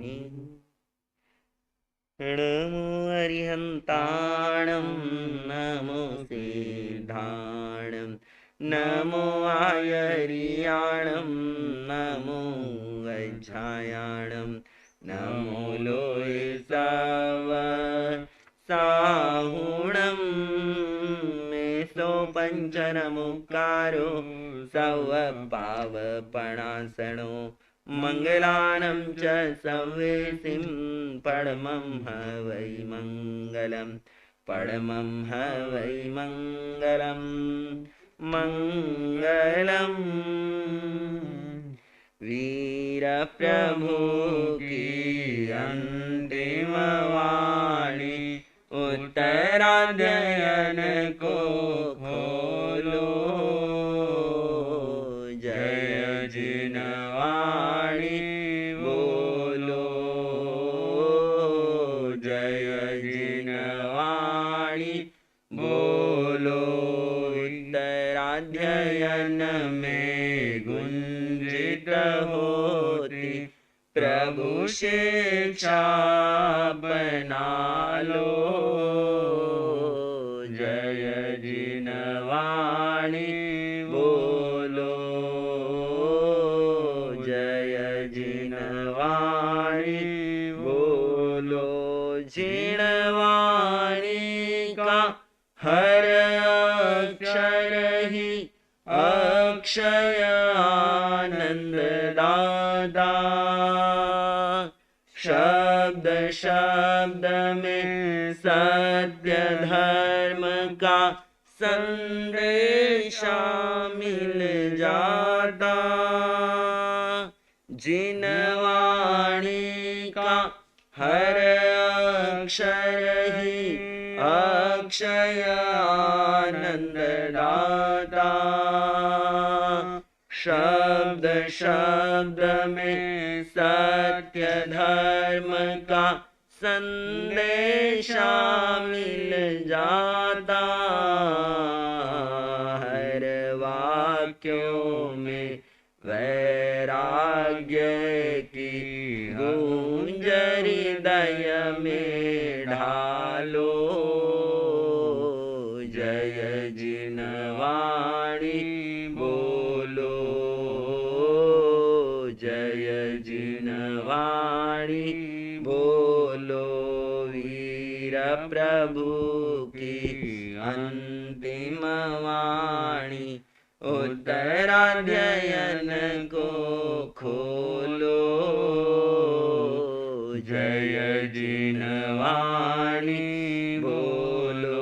नमो अरिहन्ताणं नमो सिद्धाणं नमो आयर्याणं नमो वज्रायाणं नमो लोये सव साहुणं मेसो पञ्चनमुकारो सव पावपणासनो मङ्गलानं च सव्येसिं परमं हवै मङ्गलं परमं हवै मङ्गलं मङ्गलं वीरप्रभु की अंतिम वाणी उत्तराध्ययन को खोलो जय जिनवाणी बोलो जय जिनवाणी बोलो उत्तराध्ययन में गुंजित होती प्रभु शिक्षा बना लो जय जिनवाणी बोलो जय जिनवाणी बोलो जिनवाणी का हर अक्षर ही अक्षय आनंद दाता शब्द शब्द में सत्य धर्म का संदेशा मिल जाता जिनवाणी का हर अक्षर ही अक्षय आनंद दाता शब्द शब्द में सत्य धर्म का संदेशा मिल जाता हर वाक्यों में वैराग्य की गूंज हृदय में ढालो जय जिनवाणी बोलो जय जिनवाणी बोलो वीर प्रभु की अंतिम वाणी उत्तराध्ययन को खोलो जय जिनवाणी बोलो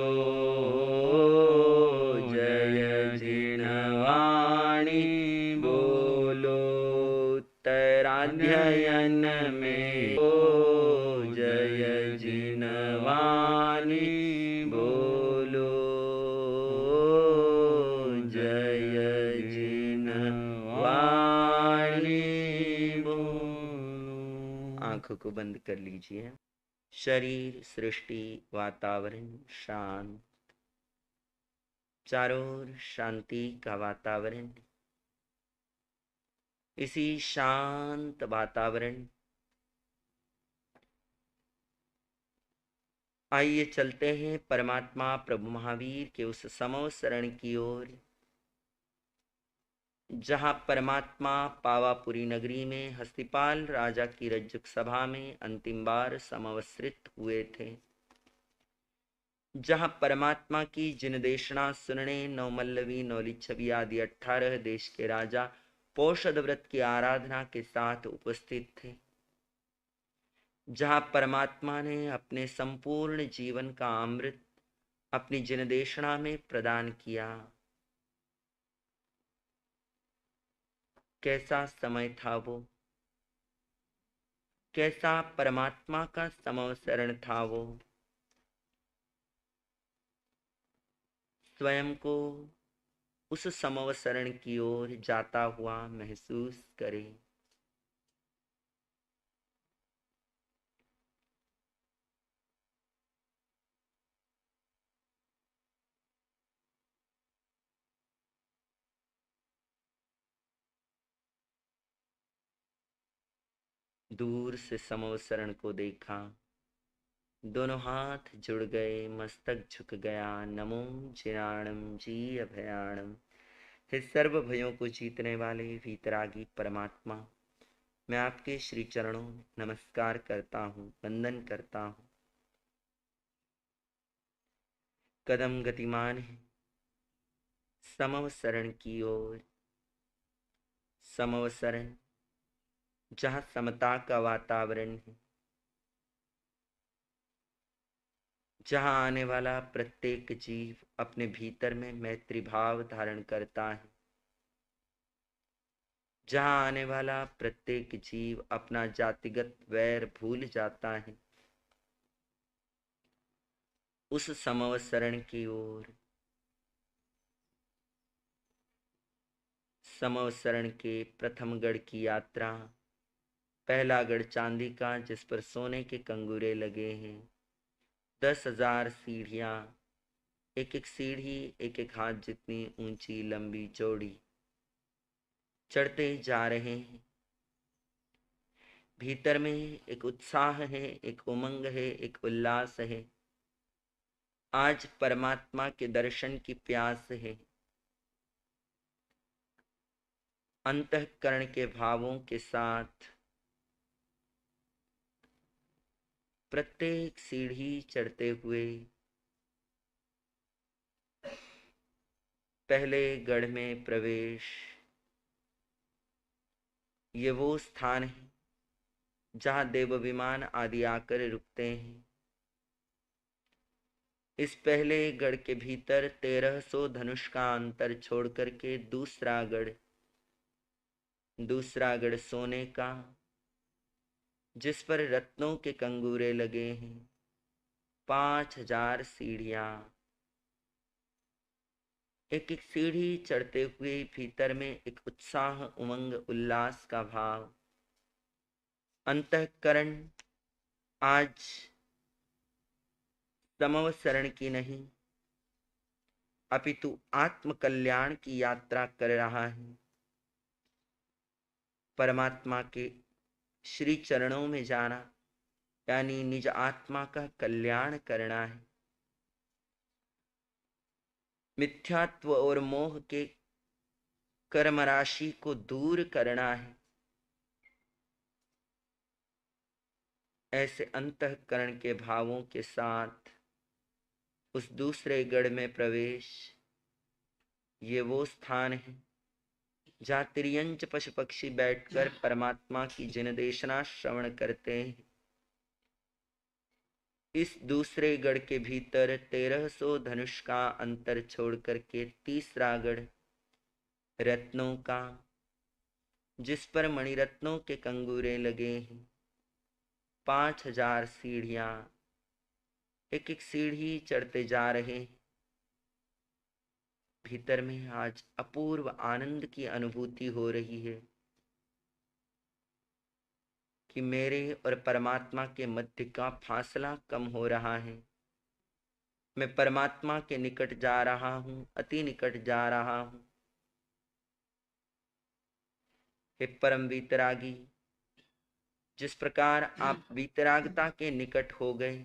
जय जिनवाणी बोलो उत्तराध्ययन में ओ जय जिनवाणी बोलो जय जिनवाणी बोलो। आंखों को बंद कर लीजिए। शरीर सृष्टि वातावरण शांत चारों ओर शांति का वातावरण इसी शांत वातावरण आइए चलते हैं परमात्मा प्रभु महावीर के उस समो शरण की ओर जहां परमात्मा पावापुरी नगरी में हस्तिपाल राजा की रज्जुक सभा में अंतिम बार समवस्त्रित हुए थे जहां परमात्मा की जिन देशना सुनने नौमल्लवी नौलिच्छवी आदि 18 देश के राजा पोषद व्रत की आराधना के साथ उपस्थित थे जहां परमात्मा ने अपने संपूर्ण जीवन का अमृत अपनी जिनदेशना में प्रदान किया। कैसा समय था वो, कैसा परमात्मा का समवसरण था वो। स्वयं को उस समवसरण की ओर जाता हुआ महसूस करें। दूर से समवसरण को देखा, दोनों हाथ जुड़ गए, मस्तक झुक गया। नमो जिनाणम जी अभयाणम। हे सर्व भयों को जीतने वाले वीतरागी परमात्मा, मैं आपके श्री चरणों में नमस्कार करता हूँ, वंदन करता हूँ। कदम गतिमान है समवसरण की ओर, समवसरण जहाँ समता का वातावरण है, जहाँ आने वाला प्रत्येक जीव अपने भीतर में मैत्री भाव धारण करता है, जहाँ आने वाला प्रत्येक जीव अपना जातिगत वैर भूल जाता है, उस समवसरण की ओर, समवसरण के प्रथम गढ़ की यात्रा। पहला गढ़ चांदी का, जिस पर सोने के कंगूरे लगे हैं। 10,000 सीढ़ियां, एक एक सीढ़ी एक एक हाथ जितनी ऊंची लंबी चौड़ी, चढ़ते जा रहे हैं। भीतर में एक उत्साह है, एक उमंग है, एक उल्लास है। आज परमात्मा के दर्शन की प्यास है। अंतःकरण के भावों के साथ प्रत्येक सीढ़ी चढ़ते हुए पहले गढ़ में प्रवेश। ये वो स्थान है जहाँ देव विमान आदि आकर रुकते हैं। इस पहले गढ़ के भीतर 1300 धनुष का अंतर छोड़ करके दूसरा गढ़ सोने का, जिस पर रत्नों के कंगूरे लगे हैं। 5,000 सीढ़ियां, एक एक सीढ़ी चढ़ते हुए भीतर में एक उत्साह, उमंग, उल्लास का भाव। अंतःकरण आज समवसरण की नहीं, अपितु आत्म कल्याण की यात्रा कर रहा है। परमात्मा के श्री चरणों में जाना यानी निज आत्मा का कल्याण करना है। मिथ्यात्व और मोह के कर्म राशि को दूर करना है। ऐसे अंतःकरण के भावों के साथ उस दूसरे गढ़ में प्रवेश। ये वो स्थान है जहाँ तिर्यंच पशु पक्षी बैठकर परमात्मा की जिनदेशना श्रवण करते हैं। इस दूसरे गढ़ के भीतर 1300 धनुष का अंतर छोड़ करके तीसरा गढ़ रत्नों का, जिस पर मणिरत्नों के कंगूरे लगे हैं। 5,000 सीढ़ियां, एक एक सीढ़ी चढ़ते जा रहे हैं। भीतर में आज अपूर्व आनंद की अनुभूति हो रही है कि मेरे और परमात्मा के मध्य का फासला कम हो रहा है। मैं परमात्मा के निकट जा रहा हूँ, अति निकट जा रहा हूँ। हे परम वीतरागी, जिस प्रकार आप वीतरागता के निकट हो गए,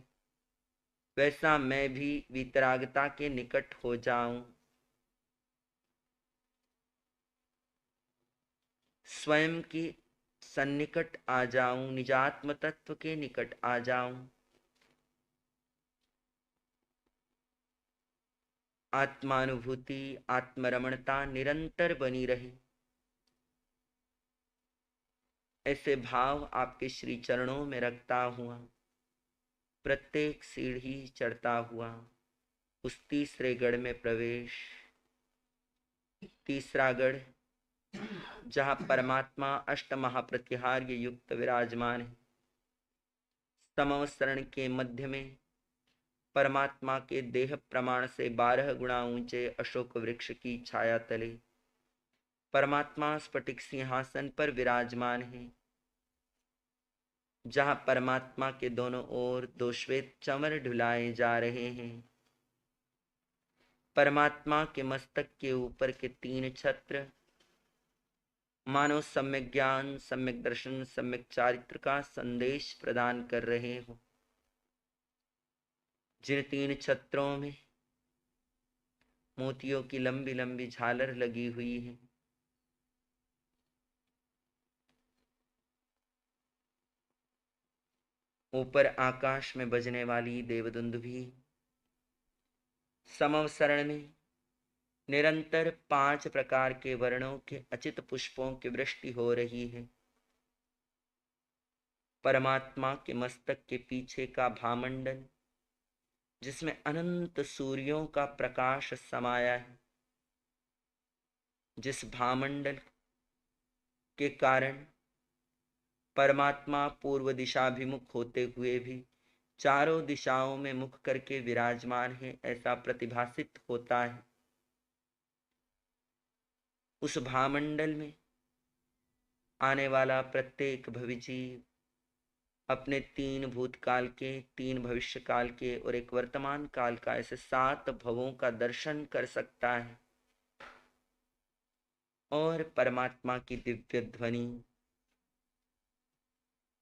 वैसा मैं भी वीतरागता के निकट हो जाऊं। स्वयं की सन्निकट आ जाऊं, निजात्म तत्व के निकट आ जाऊं। आत्मानुभूति, आत्मरमणता निरंतर बनी रहे, ऐसे भाव आपके श्री चरणों में रखता हुआ प्रत्येक सीढ़ी चढ़ता हुआ उस तीसरे गढ़ में प्रवेश। तीसरा गढ़ जहाँ परमात्मा अष्ट महाप्रतिहार्य युक्त विराजमान है। समवसरण के मध्य में परमात्मा के देह प्रमाण से 12 गुणा ऊंचे अशोक वृक्ष की छाया तले परमात्मा स्फटिक सिंहासन पर विराजमान है। जहाँ परमात्मा के दोनों ओर 2 श्वेत चमर ढुलाए जा रहे हैं। परमात्मा के मस्तक के ऊपर के 3 छत्र मानो सम्यक ज्ञान, सम्यक दर्शन, सम्यक चारित्र का संदेश प्रदान कर रहे हो। जिन 3 छत्रों में मोतियों की लंबी लंबी झालर लगी हुई है, ऊपर आकाश में बजने वाली देवदुंदुभी, समवसरण में निरंतर 5 प्रकार के वर्णों के अचित पुष्पों की वृष्टि हो रही है। परमात्मा के मस्तक के पीछे का भामंडल, जिसमें अनंत सूर्यों का प्रकाश समाया है, जिस भामंडल के कारण परमात्मा पूर्व दिशाभिमुख होते हुए भी चारों दिशाओं में मुख करके विराजमान है, ऐसा प्रतिभासित होता है। उस भामंडल में आने वाला प्रत्येक भविजीव अपने 3 भूतकाल के, 3 भविष्य काल के और एक वर्तमान काल का, ऐसे 7 भवों का दर्शन कर सकता है। और परमात्मा की दिव्य ध्वनि,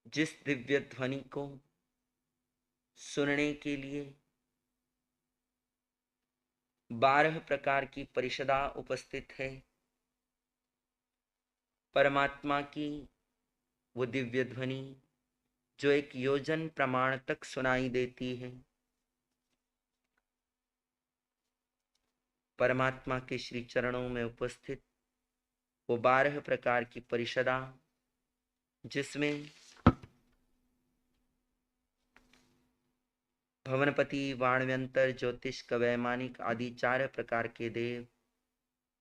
जिस दिव्य ध्वनि को सुनने के लिए 12 प्रकार की परिषदा उपस्थित है, परमात्मा की वो दिव्य ध्वनि जो 1 योजन प्रमाण तक सुनाई देती है, परमात्मा के श्री चरणों में उपस्थित वो 12 प्रकार की परिषदा, जिसमें भवनपति, वाणव्यंतर, ज्योतिष्क, वैमानिक आदि 4 प्रकार के देव,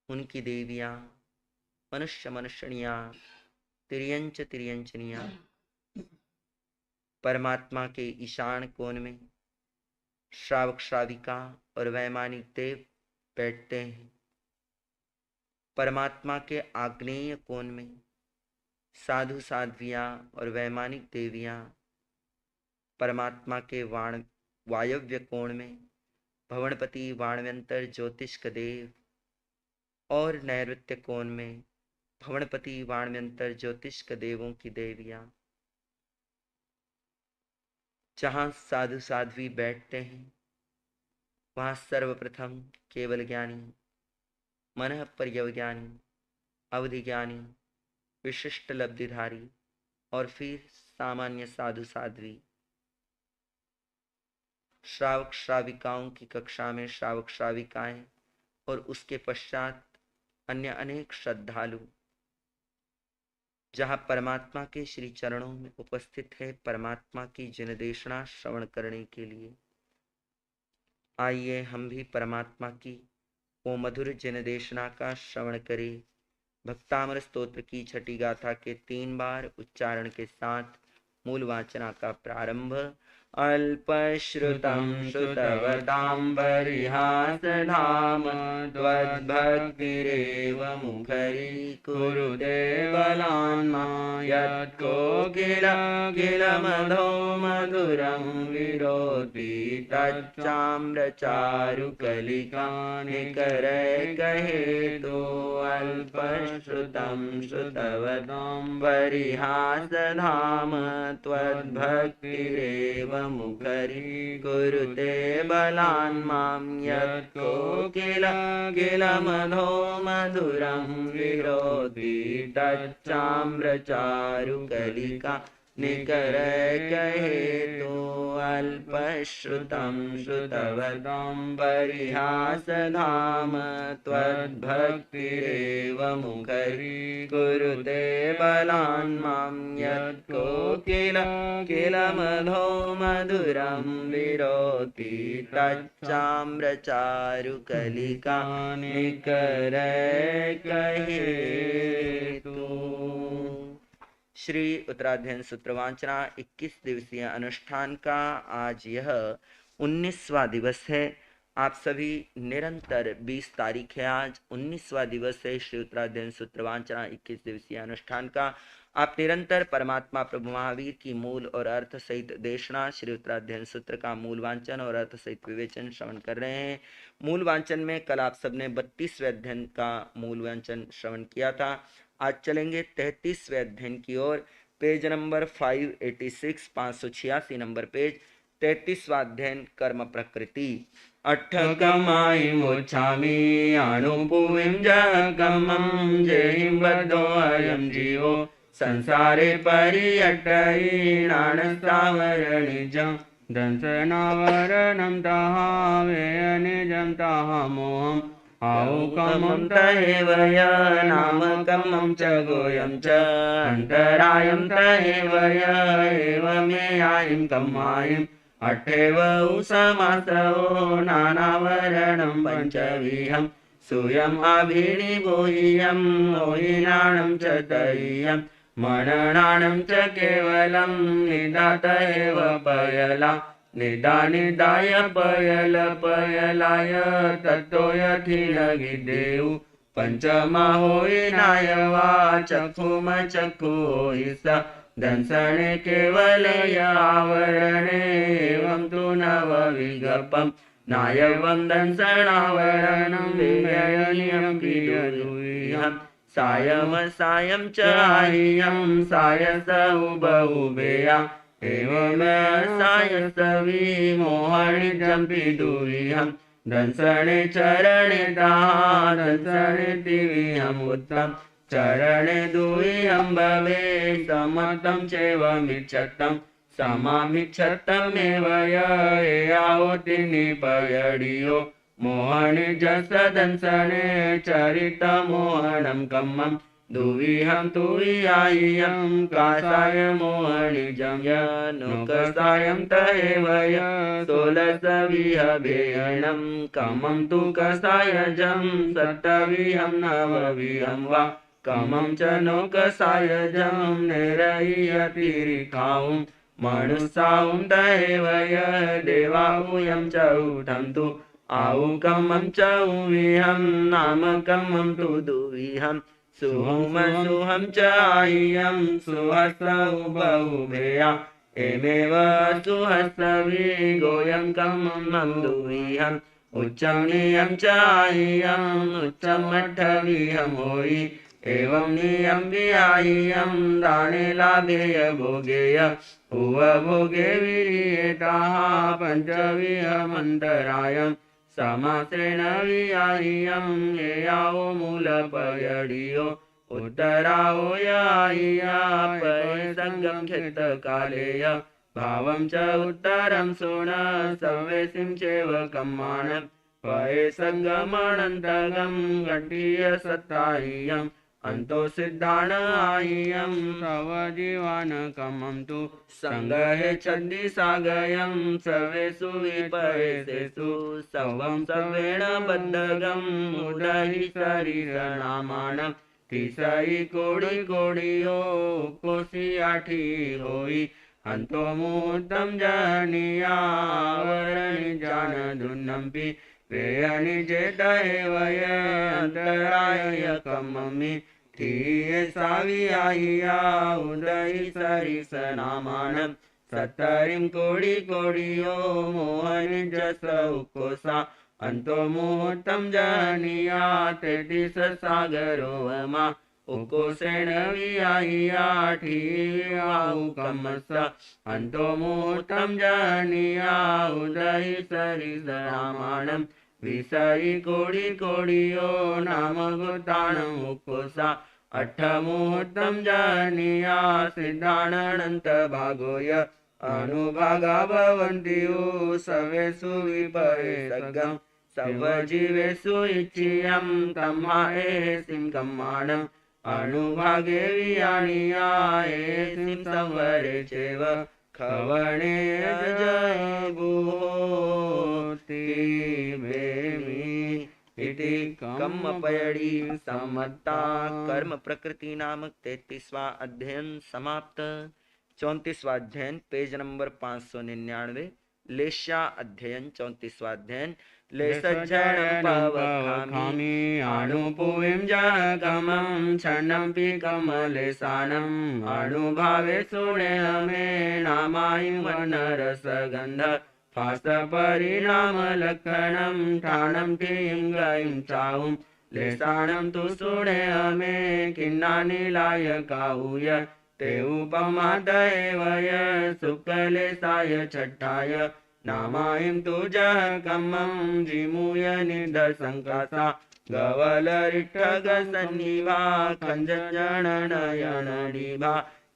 उनकी देवियां, मनुष्य मनुष्यणियां, तिर्यंच तिर्यंचनियां, परमात्मा के ईशान कोण में श्रावक श्राविका और वैमानिक देव बैठते हैं। परमात्मा के आग्नेय कोण में साधु साध्वियां और वैमानिक देवियां, परमात्मा के वायव्य कोण में भवनपति, वाणव्यंतर, ज्योतिष्क देव और नैऋत्य कोण में भवनपति, वाणव्यंतर, ज्योतिष्क देवों की देवियां। जहां साधु साध्वी बैठते हैं, वहां सर्वप्रथम केवल ज्ञानी, मनः पर्यवज्ञानी, अवधि ज्ञानी, विशिष्ट लब्धिधारी और फिर सामान्य साधु साध्वी। श्रावक श्राविकाओं की कक्षा में श्रावक श्राविकाएं और उसके पश्चात अन्य अनेक श्रद्धालु, जहाँ परमात्मा के श्री चरणों में उपस्थित है परमात्मा की जिनदेशना श्रवण करने के लिए। आइए हम भी परमात्मा की वो मधुर जिनदेशना का श्रवण करें। भक्तामृत स्तोत्र की छठी गाथा के 3 बार उच्चारण के साथ मूल वाचना का प्रारंभ। अल्पश्रुतं श्रुतवतां बर्हिहासधाम त्वद्भक्तिरेव मुखरीकुरुते बलान्मा यत्कोकिलमधो मधुरं विरोधि तच्चाम्रचारुकलिका निकरैकहेतो। अल्पश्रुतं श्रुतवतां बर्हिहासधाम त्वद्भक्तिरेव मुखरीकुरुते बलान्मां यत्कोकिलमधो मधुरं विरोधि तच्चाम्रचारुकलिका निकरैकहेतो। अल्पश्रुतं श्रुतवतां बर्हिहासधाम त्वद्भक्तिरेव मुखरीकुरुते बलान्मां यत्कोकिलमधो मधुरं विरोधि तच्चाम्रचारुकलिका निकरैकहेतो। श्री उत्तराध्ययन सूत्र वाचना 21 दिवसीय अनुष्ठान का आज यह 19वां दिवस है। आप सभी निरंतर 20 तारीख है, आज 19वां दिवस है श्री उत्तराध्ययन सूत्र वाचना 21 दिवसीय अनुष्ठान का। आप निरंतर परमात्मा प्रभु महावीर की मूल और अर्थ सहित देशना श्री उत्तराध्ययन सूत्र का मूल वांचन और अर्थ सहित विवेचन श्रवण कर रहे हैं। मूल वांचन में कल आप सबने 32वें अध्ययन का मूल वांचन श्रवण किया था। आज चलेंगे 33वें अध्ययन की ओर। Page number 586, 586 number page. 33वां अध्ययन कर्म प्रकृति। अट्ठकमायि मोच्छामि अणुपुविं जगमं जेहिं बद्धोऽयं जीवो संसारे पर्यटयीणानसावरणिजं दंसनावरणं ताहावेयनिजं ताहामोहम् आहुकमं तहेव य नामकमं च गोयं च अन्तरायं तहेव य एवमेयायं कमायम् अट्ठेव समासो नानावरणं पञ्चविहं सूयम् अभिनिभूयं मोहिनानं च तय्यं मननानं च केवलं निदात एव पयला निदाय पयल पयलाय तत्तो यथिन गिदेउ पंचमा होइनाय वा चक्षुम चक्षु होई स दंसने केवलय आवरणे एवं तु नव विगपम नायवं दंसनावरणं व्ययनियं प्रियदुह्यं सायं च आह्यं सायस उभया एवं सायसवि मोहनिजं पिदुह्यं दंसने चरणे ताः दंसने दिव्यम् उत्तम चरणे दुह्यं भवे समतं चैवमिच्छतं समामिच्छतमेव यावति निपयडियो मोहनिजस दंसने चरितमोहनं कम्मं दुविहं तुवियाह्यं कासाय मोहनिजं यनुकसायं तहेव य सोलसविहभेयनं कमं तु कसायजं सप्तविहं नवविहं वा कमं च नोकसायजं निरयतिरिखां मनुस्सां तहेव य देवाहुयं च ऊढं तु आहुकमं च उविहं नामकमं तु दुविहं सुहं च आह्यं सुहस उभया एमेव सुहसवि गोयं कमं दुविहं उच्चं नियं च आह्यं उच्चमट्ठविहं होयि एवं नियं विहाह्यं दाने लाभेय भोगेय भोगे विरियेताः पञ्चविहमन्तरायं समासेन विहाह्यं येयावो मूलपयडियो उत्तरावो याह्यापयसङ्गं क्षेत्रकालेय भावं च उत्तरं सोण सवेसिं चैव कम्मानं पयसङ्गमनन्तगं घटीय सत्ताह्यं अंतो सिद्धान आह्यं सवजीवान कमं तु संगहे छन्दी सागयं सवेषु विपयसेषु सवं सवेण बद्धगं उदहि शरीरनामानं तिसई कोड़ी कोड़ियो कोसी आठी होई अंतो मुहूर्तं जनियावरणि जान दुन्नम्पि वेयनि चेत एव य अन्तराय कममि ठीये सावियाह्या उदयि सरिसनामानं सत्तरिं कोड़ी कोड़ियो मोहनिजस उकोसा अंतो मुहूर्तं जनिया तेतिस सागरो वमा उकोसेन विहाह्या ठीवाहुकमस अंतो मुहूर्तं जनिया उदयि सरिसनामानं विषयि कोड़ी कोड़ियो नाम गुताणं उकोसा अट्ठमुहूर्तं जनिया सिद्धानन्त भागोय अनुभागा भवन्ति सवेषु विपयसगं सवजीवेषु इच्छियं तम्हाएसिं कम्माणम् अनुभागे विहाणीया एसिं संवरे चैव खवणे जयभूति भेमि इति कम्मपयडी सम्मता कर्म प्रकृति नामक 33वां अध्ययन समाप्त। 34वां अध्ययन पेज नंबर 599। लेशा अध्ययन 34वां अध्ययन लेसज्जनं पवखामि अणुपुविं जगमं क्षणंपि कमलेशानम् अणुभावे सुनेहमे नामायि वनरसगन्ध फास्तपरिणामलक्षणं ठाणं ठिं गं चाहुं लेसाणं तु सुणे अमे किन्नानिलाय काऊय ते उपमादयवय सुकलेसाय छट्टाय नामायं तुजः कम्मं जिमूय निधसंकासा गवलरिठगसन्निभा खंजनयनडिभा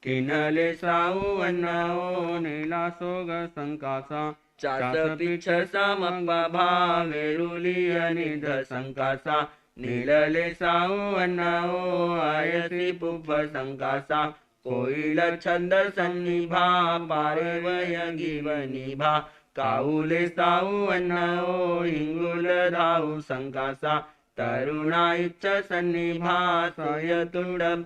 किनले साऊवन्नओ नीलासोग संकासा चासपिच्छ समपभा वेरुलिय निधसंकासा नीलले साऊवन्नओ आयसी पुप्प संकासा कोइल छंद सन्निभा पारेवय गिवनिभा काऊले साऊवन्नओ हिंगुल धाऊ संकासा तरुणा इच्छ सन्निभा स्वयतुडपैवनिभा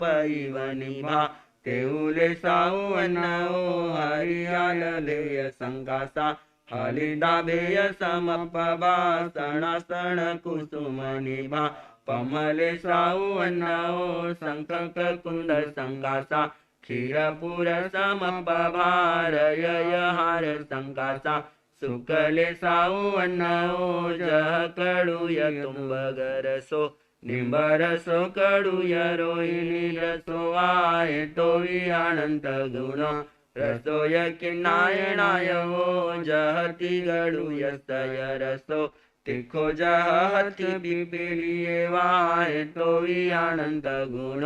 तेऊले साऊवन्नओ हरियाललेय संकासा हलिदाभेय समपभा सणासण कुसुमनिभा पमले साऊवन्नओ संकक कुंद संकासा क्षीरपुर समपभा रयय हार संकासा सुकले साऊवन्नओ जह कडूय तुम्बगरसो निंबरसो कडूय रोहिणी रसो आय तोवी अनंत गुण रसोय किन्नायणाय वो जहती गडूय स्तय रसो तिखो जह हती पिपीलिये वाय तोवी अनंत गुण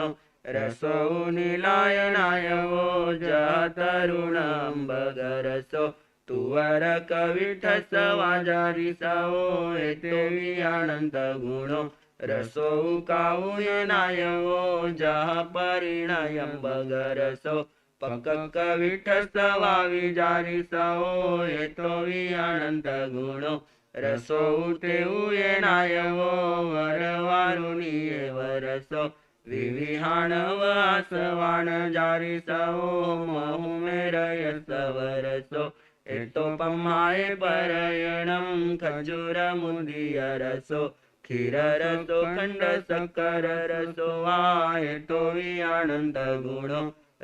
रसो नीलायनाय वो जह तरुण अंबगरसो तुवर कविठस वाजारी सवो एतेवी अनंत गुणो रसो काऊयनाय वो जह परिणयं बगरसो पक्क कविठस वाविजारी सवो एतोवी अनंत गुणो रसो तेऊयनाय वो वरवारुणीये वरसो विविहान वासवान जारी सवो महुमेरय सवरसो एतो पम्हाय परयणं खजूर मुदिय रसो क्षीर रसो खंड सक्कर रसो वायतो आनंद गुणो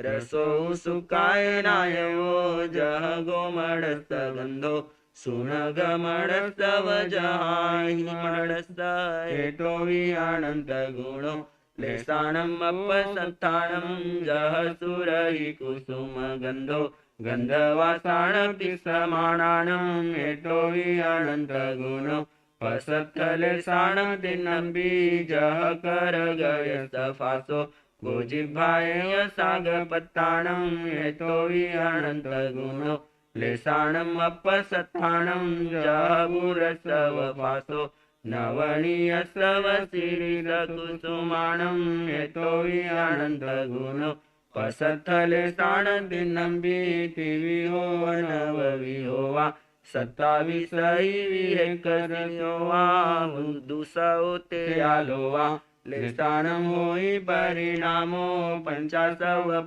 रसो सुकाय नायो जह गोमडस गंधो सुणगमडस वजहाहि मडस एतो आनंद गुणो लेसाणं अपसंस्थानं जह सुरहि कुसुम गंधो गंधवासाणपि समानानं एतो अनंत गुणो पसत्थले साण दिनंबी जह कर गय सफासो गोजिभाय सागपत्तानं एतो अनंत गुणो लेसाणं अपसत्थानं जह बुरसवफासो नवनीय सवसिरिल कुसुमानं एतो अनंत गुणो पसत्थले साण दिनंबी तिविहो नवविहोवा 27 विहेकरियोवा दुसौ ते आलोवा लेसाणं होई परिणामो 50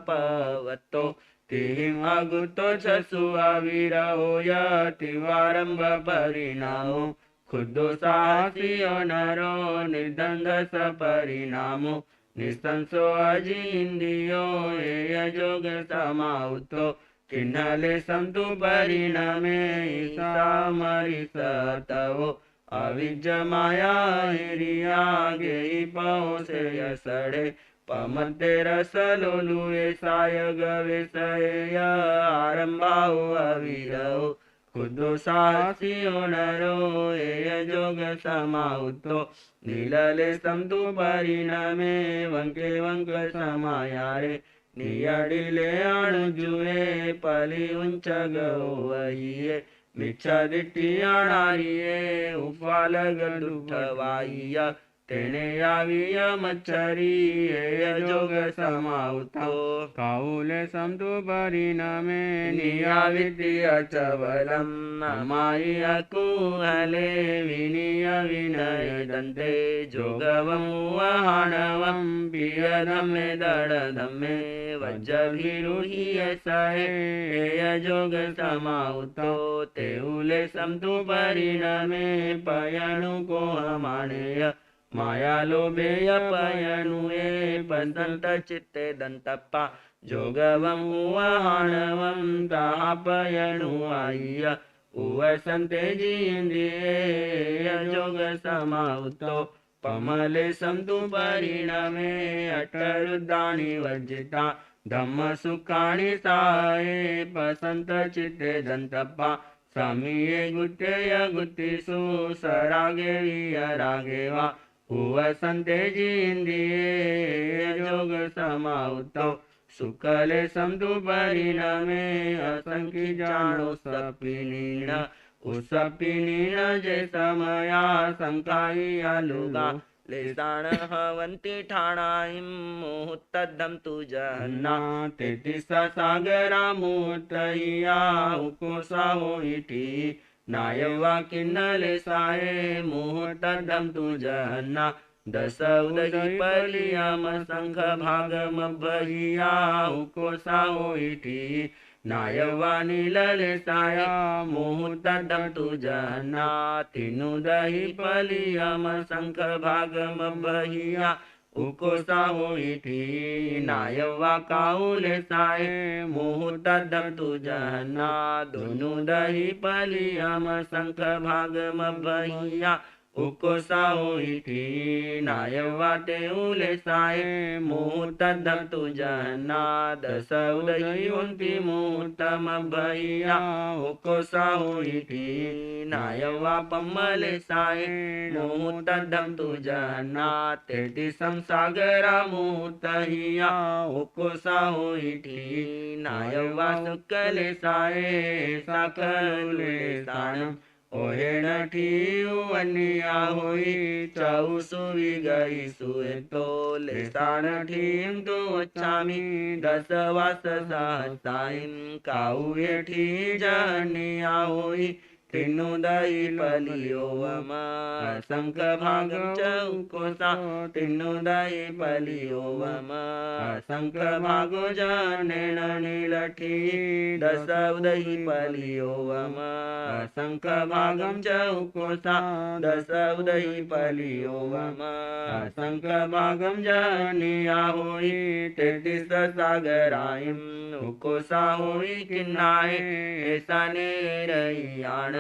पवत्तो तिहिं अगुतो छसु अविरहोय तिवारंभ परिणामो खुद्दो साहसियो नरो निर्दंधस परिणामो निस्तंसो अजिंदियो एय जोग समाउतो किन्नले संतु परिणामे ईसामरि सतवो अविज्ज माया हिरिया गेई पौसे सड़े पमते रस लोलुए साय गवेसय आरंभाओ अविरहो खुदो साहसियो नरो एय जोग समाउतो नीलले संतु परिणामे वंके वंक समायारे नियडिले अणुजुए पली उंच गवहिये मिच्छा दिट्टी अणारिये उपालग दुठवाइया तेने याविय मच्छरी एय जोग समाउतो काऊले संतु परिणामे नियाविति अचवलं माई अकुहले विनिय विनय दन्ते जोगवं वहाणवं पियधम्मे दडधम्मे वज्रभिरुह्य सहे एय जोग समाउतो तेऊले संतु परिणामे पयणु कोहमाणेय माया लोभेय पयणुए पंसंत चित्ते दंतप्पा जोगवं वहाणवं तापयणुआय्य उवसंते जिंद्रिये जोग समाउतो पमले संतु परिणमे अटरुद्राणि वर्जिता धम्म सुखाणि साये पसंत चित्ते दंतपा समीये गुत्तेय गुत्तिषु सरागे विरागे वा हुवसन्ते जिन्द्रिये जोग समाहुतौ सुकले संतु परिणमे असंख्य जानो सपिनीण उसपिनीण जे समया संकाया लुगा लेसाण हवन्ति ठाणाइं मुहुत्तद्धं तु जहन्ना तेतिसा सागरा मुहुत्तहिया उकोसा होइति नायवा किन्नले साये मुहुत्तद्धं तु जहन्ना दस उदहि पलियम संघ भागम बहिया उकोसा होइति नायवा नीलले साया मुहुत्तद्धं तु जहन्ना तिनुदहि पलियम संघ भागम बहिया उकोसा होइति नायवा काउले साये मुहुत्तद्धं तु जहन्ना दोनुदहि पलियम संघ भागम बहिया उकोसा होइति नायवा तेउले साये मुहुत्तद्धं तु जहन्ना दस उदहि होन्ति मुहुत्तम बहिया उकोसा होइति नायवा पम्मले साये मुहुत्तद्धं तु जहन्ना तेतिसं सागरा मुहुत्तहिया उकोसा होइति नायवा सुक्कले साये साकलुले साणं ओहेण ठीवनिया होई चाऊ सुवी गई सुए तो लेसाण ठीम तो अच्छामी दस वास सहसाइम काऊ ये ठी जनिया होई तिनुदहि पलियो वम असंख भागम चौकोसा तिनुदहि पलियो वम असंख भागो जनेण नीलठी दस उदहि पलियो वम असंख भागम चौकोसा दस उदहि पलियो वम असंख भागम जनिया होई तेतिस सागराइम उकोसा होई किन्नाए ऐसा नेरयाण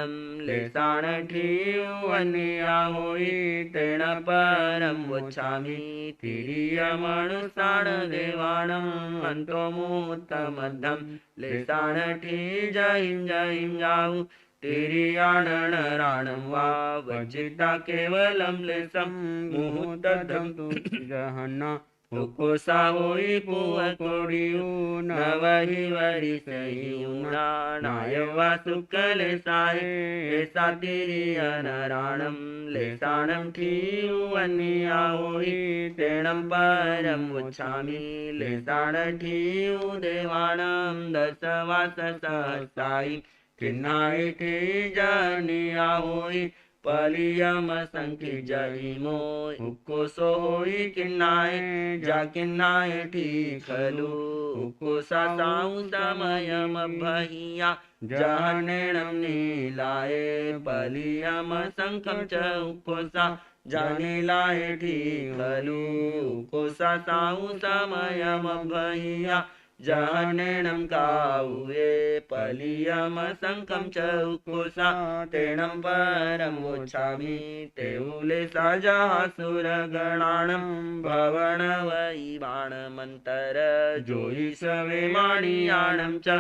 लेसाण ठीवनिया होई तेण परम वचामि तिरियमनुसाण देवाणं अंतो मुहूर्तमद्धं लेसाण ठी जहिं जहिं जाऊ तिरियाणन राणं वा वजिता केवलं लेसं मुहूर्तद्धं तु जहन्ना उकोसा होई पुआ कोडियु नवहि वरिसयुना नायवा सुकले साये ऐसा तिरियन राणं लेसाणं ठीवनिया होई तेणं परं वचामि लेसाण ठीव देवाणं दशवास सहसाई किन्नाय ठी जनिया होई पलियम संखि जहिमो उकोसो होई किन्नाय जा किन्नाय ठी खलु उकोसा साउ समयम बहिया जहनेणं नीलाय पलियम संखम च उकोसा जानीलाय ठी खलु उकोसा साउ समयम बहिया जहनेणं काउये पलियम संखम च उकोसा तेणं परं वचामि तेउले साजासुरगणाणं भवन वै बाणमन्तर जोई सवे माणियाणं च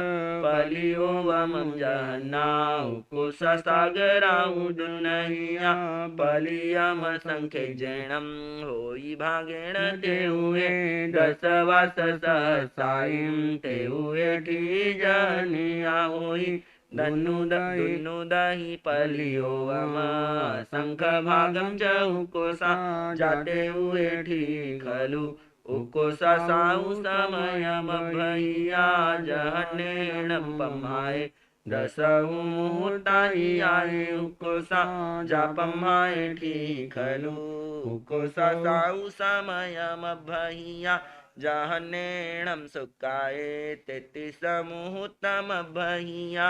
पलियो वमं जहन्ना उकोसा सागरा उदुनहिया पलियम संखे जैणं होई भागेण तेउये दशवास सहसाई तेउये ठी जनिया होई दुनुदहि पलियो वम संख भागम च उकोसा जाते हुए ठी खलु उकोसा साउ समयम भैया जहनेणं पमाए दसहु मुहूर्ताहि आए उकोसा जापमाए ठी खलु उकोसा साउ समयम भैया जहनेणं सुकाये तेतिस मुहूर्तम बहिया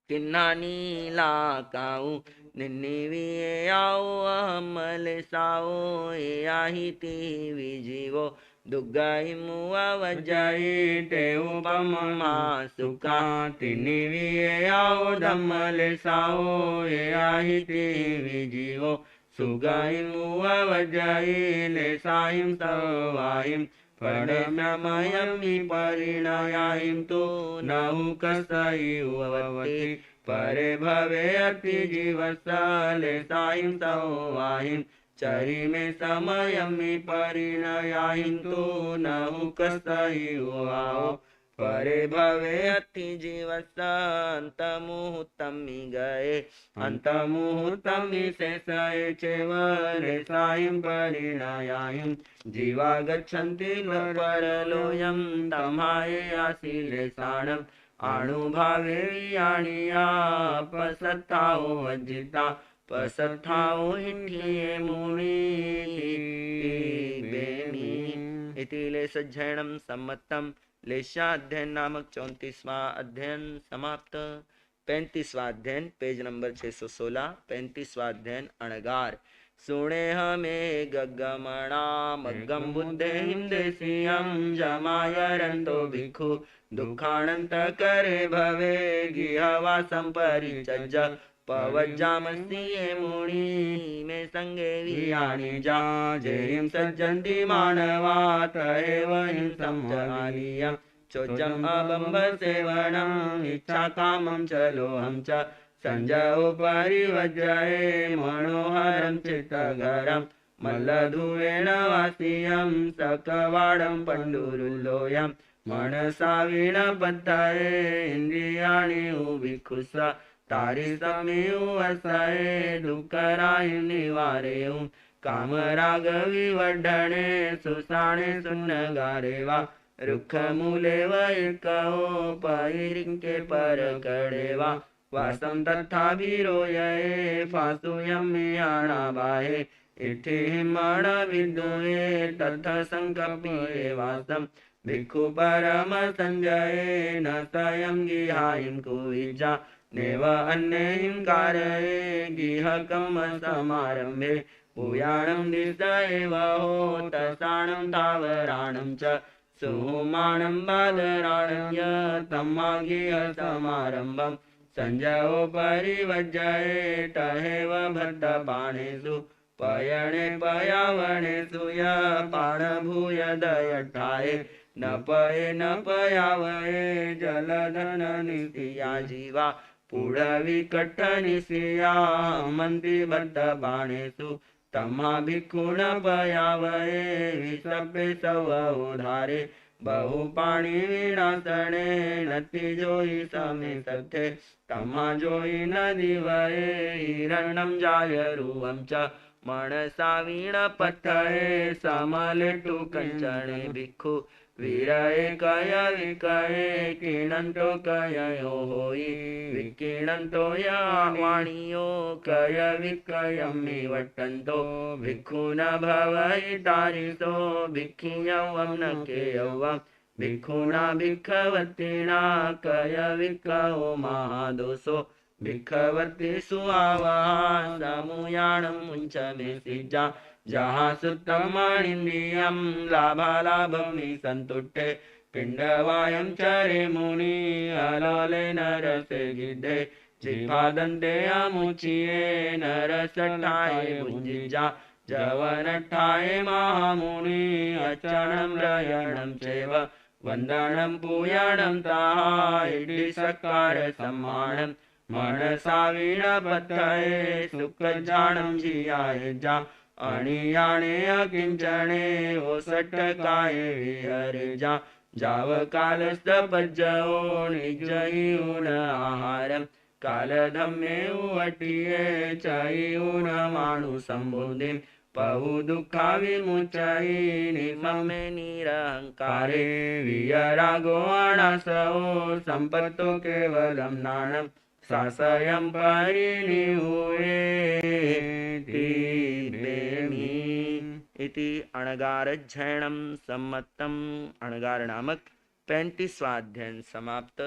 किन्ना नीला काऊ निन्निविये आओ अमल साओ ए आही तीवी जीवो दुग्गाई मुआ वजाई ते उपमा सुका तिन्निविये आओ धम्मल साओ ए आही तीवी जीवो सुगायिं उवज्रयि लेसायिं सवायिं फणम्यमयं परिणयायिं तु नहुकसयुवति परे भवे अति जीवसलेसायिं सवायिं चरिमे समयं परिणयायिं तु नहुकसयुवाओ परे भवे अति जीवस अंतमुहूर्तं गए अंतमुहूर्तं शेषये चेवलेसायिं परिणयायिं जीवा गच्छन्ति परलोयं तमायासि लेसाणम् अणुभावे वियाणिया पसत्थाओ वज्जिता पसत्थाओ हिठिये मुनि इति लेशज्जैनं सम्मतम् लेशाध्ययन नामक 34वां अध्ययन समाप्त। 35वां अध्ययन पेज नंबर 616। 35वां अध्ययन अणगार। सुणेह मे गगमणा मग्गम बुद्धेहिं देशियं जमायरन्तो भिक्खु दुःखानंत करे भवे गिहवासं परिचज्य पवज्जामस्ये मुनि मे संगे वियाणि जा जेहिं सज्जन्ति मानवा तहेव हिंसं जानीयं चोज्जम् अबम्ब सेवनम् इच्छा कामं च लोहं च संजयो परिवज्रये मनोहरं चित्तगरं मल्लधुवेन वासियं सकवाडं पण्डुरुलोयं मनसा वीणपद्धये इन्द्रियाणि उभिखुस्वा तारी समेउ वसये दुःखरायि निवारेउ कामराग विवर्धने सुसाणे सुन्नगारे वा रुख मूले वैकहो परिरिके परकड़े वा वासं तथा विरोयये फासुयं मियाणा बाहे इठिमण विदुये तथा संकपिये वासं भिक्खु परम संजये न स्वयं गिहायं कुविजा नेव अन्यहिं कारये गिहकम समारम्भे भूयाणं दिशएवहो तसाणं तावराणं च सुमाणं बादराणं यतमागिह समारम्भं संजयो परिवज्जये तहेव भट्टपाणेषु पयणे पयावणेषु यपाणभूय दयठाये न पये न पयावये जलधन निशिया जीवा पूढविकट्ठनिशिया मन्ति बद्धबाणेषु तमा भिक्खुन पयावये विषपे सवोधारे बहुपाणि विनाशने नति जोई समे सत्थे तमा जोई नदी वये हिरण्यं जायरुवं च मनसा वीणपत्थये समलेटु कंचने भिक्खु वीरये कय विकये किणन्तो कययो होई विकिणन्तो यावाणियो कय विकयं विवट्टन्तो भिक्खुना भवहि तारितो भिक्खियवं न केयवं भिक्खुना भिक्खवत्तिना कय विकहो महादोषो भिक्खवत्ति सुआवहा समूयाणं मुञ्च मे सिजा जहाँ सुत्तमानिन्द्रियं लाभालाभं सन्तुष्टे पिण्डवायं चरे मुनि अलोले नरसे गिद्धे जिह्वादन्ते अमुचिये नरसठाये भुञ्जिजा जवनठाये महामुनि अचरणं रयणं चैव वन्दनं पूयणं ताः इड्लिसत्कार सम्मानं मनसा वीणपद्धये सुखजानं जियाय जा अणियाणे अकिंचने ओसट्टकाये विहरे जा जावकालस्तपज्जयो निजयून आहारं कालधम्मे उवटिये चयून मानुसम्बुधिं बहु दुःखा विमुचयि निममे निरहंकारे वियरागो अनासो संपत्तो केवलं नाणं सासयं परिनिहुयेति इति अणगारज्जैनं सम्मतम्। अणगार नामक 35वां अध्ययन समाप्त।